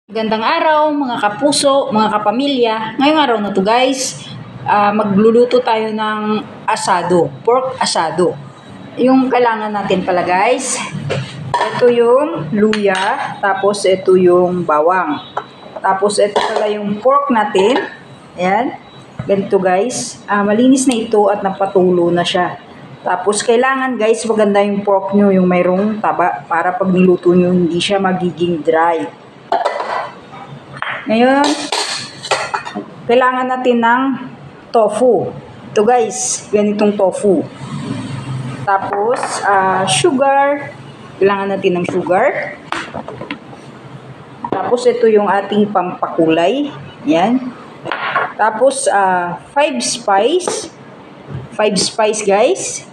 Gandang araw mga kapuso, mga kapamilya. Ngayong araw na to guys, magluluto tayo ng asado, pork asado. Yung kailangan natin pala guys, ito yung luya, tapos ito yung bawang. Tapos ito pala yung pork natin. Ayan, ganito guys. Malinis na ito at napatulo na siya. Tapos kailangan guys, maganda yung pork nyo, yung mayroong taba, para pag niluto nyo hindi siya magiging dry. Ngayon, kailangan natin ng tofu. Ito guys, ganitong tofu. Tapos, sugar. Kailangan natin ng sugar. Tapos, ito yung ating pampakulay. Yan. Tapos, 5 spice. 5 spice guys.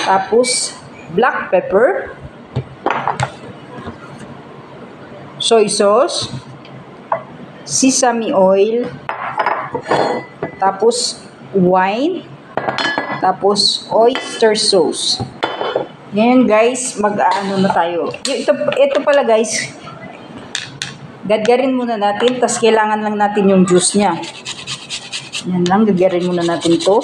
Tapos, black pepper. Soy sauce, sesame oil, tapos wine, tapos oyster sauce. Ngayon guys, mag-ano na tayo. Ito pala guys, gagarin muna natin, tas kailangan lang natin yung juice niya. Yan lang, gagarin muna natin to.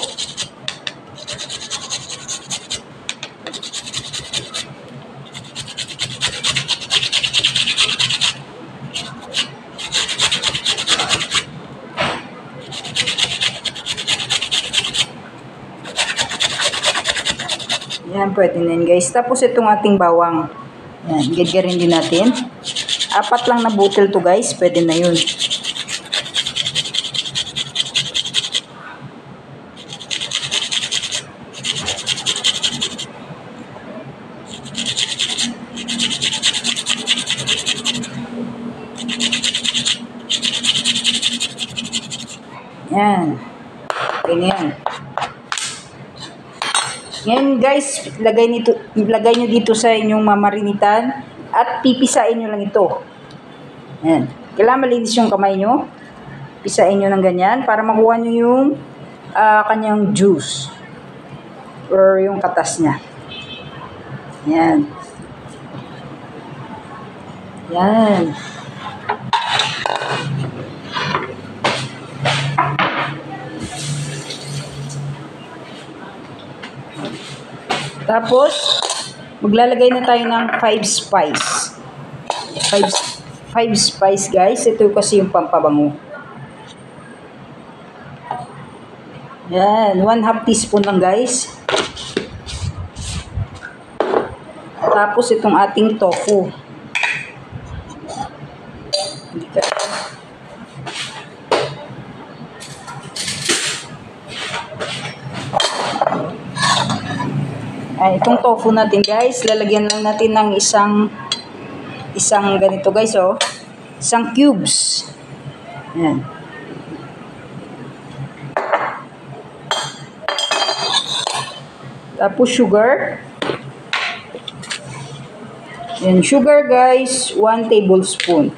Yan, pwede na yun guys. Tapos itong ating bawang. Yan, gagarin din natin. 4 lang na bottle to guys. Pwede na yun. Yan. Okay na yan. Ngayon guys, lagay nyo dito sa inyong mamarinitan at pipisain nyo lang ito. Ayan. Kailangan malinis yung kamay nyo. Pisain nyo ng ganyan para makuha nyo yung kanyang juice or yung katas niya. Ayan. Ayan. Tapos, maglalagay na tayo ng 5 spice. 5 spice guys. Ito kasi yung pampabango. Yan. 1/2 teaspoon lang guys. Tapos, itong ating tofu. Itong tofu natin guys, lalagyan lang natin ng isang ganito guys, oh. Isang cubes. Ayan. Tapos sugar. Ayan, sugar guys, 1 tablespoon.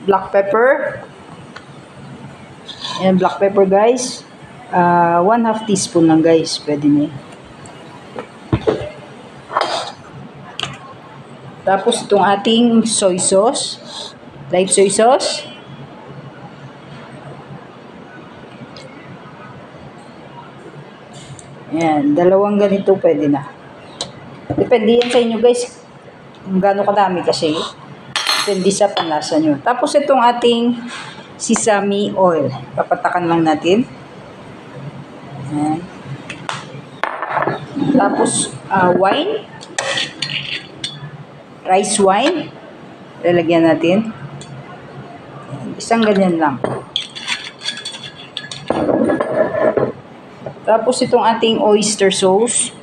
Black pepper. Ayan, black pepper guys. 1/2 teaspoon lang guys, pwede na. Tapos itong ating soy sauce, light soy sauce. Ayan, 2 ganito pwede na. Depende yan sa inyo guys, kung gaano kadami kasi. Depende sa panlasa nyo. Tapos itong ating sesame oil, papatakan lang natin. Ayan. Tapos, wine. Rice wine. Lalagyan natin. Ayan. Isang ganyan lang. Tapos, itong ating oyster sauce.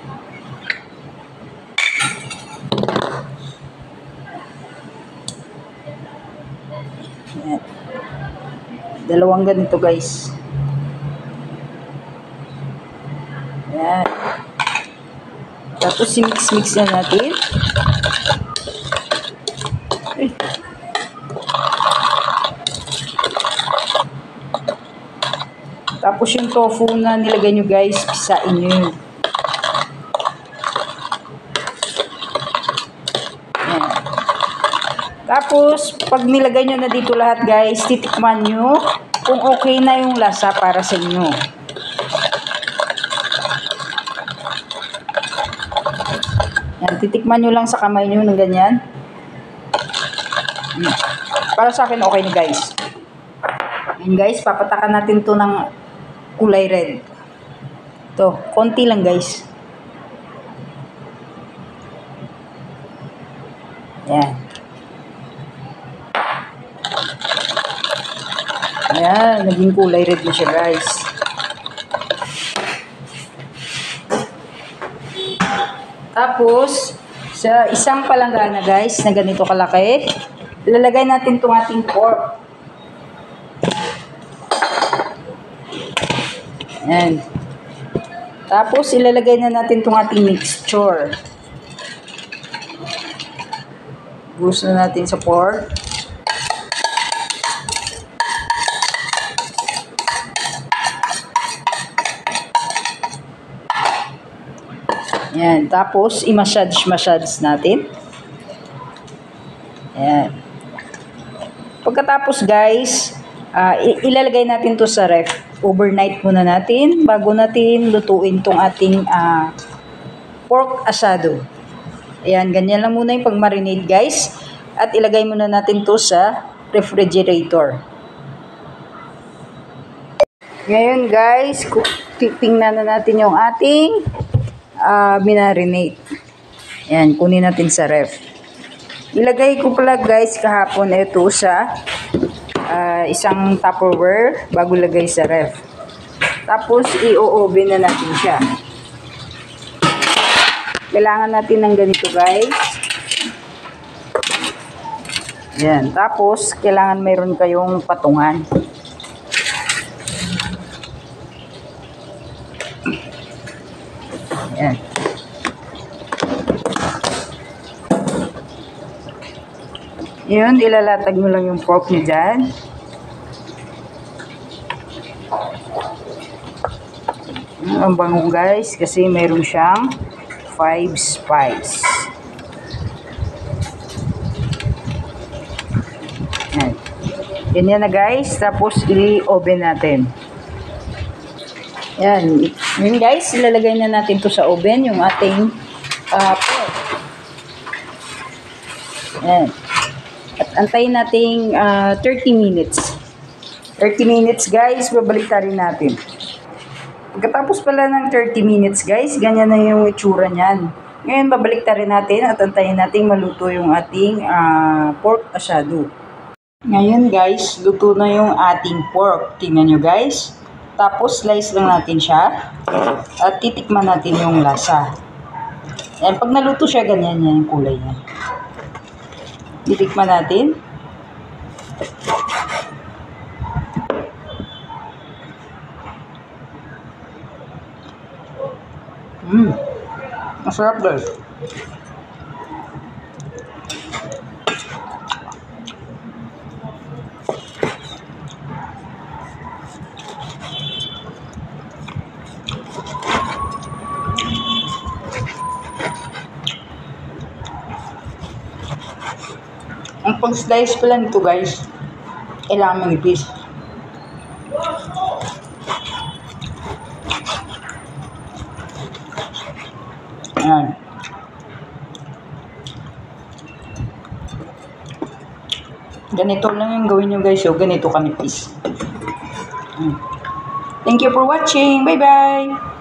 Ayan. 2 ganito guys. Ayan. Tapos i-mix-mix na natin. Tapos yung tofu na nilagay nyo guys, pisain nyo yun. Tapos, pag nilagay nyo na dito lahat guys, titikman nyo kung okay na yung lasa para sa inyo. Yan, titikman nyo lang sa kamay nyo ng ganyan. Para sa akin, okay na guys. Yan guys, papatakan natin to ng kulay red. To, konti lang guys. Yan. Ayan, naging kulay red na siya guys. Tapos, sa isang palanggana guys, na ganito kalaki, ilalagay natin itong ating pork. Ayan. Tapos, ilalagay na natin itong ating mixture. Buhos na natin sa pork. Ayan. Tapos, i-massage natin. Ayan. Pagkatapos guys, ilalagay natin to sa ref. Overnight muna natin bago natin lutuin tong ating pork asado. Ayan, ganyan lang muna yung pag-marinate guys. At ilagay muna natin to sa refrigerator. Ngayon guys, tingnan na natin yung ating minarinate. Ayan, kunin natin sa ref. Ilagay ko pala guys kahapon ito sa isang Tupperware bago lagay sa ref. Tapos i-oven na natin siya. Kailangan natin ng ganito guys. Ayan, tapos kailangan mayroon kayong patungan. Ayan. Yun, ilalatag mo lang yung pork nyo dyan. Ang bango guys, kasi meron siyang 5 spice. Ayan. Ganyan na guys, tapos i-oven natin. Yan. Yun guys, ilalagay na natin to sa oven, yung ating pork. Yan. At antayin natin 30 minutes. 30 minutes guys, babalik rin natin. Pagkatapos pala ng 30 minutes guys, ganyan na yung itsura niyan. Ngayon, babalik rin natin at antayin natin maluto yung ating pork asado. Ngayon guys, luto na yung ating pork. Tingnan nyo guys. Tapos, slice lang natin siya. At titikman natin yung lasa. Ayan, pag naluto siya, ganyan yan yung kulay niya. Titikman natin. Masarap guys. Ang pag-slice pala nito guys, kailangan manipis. Ayan. Ganito lang yung gawin nyo guys, so ganito kanipis. Thank you for watching. Bye bye!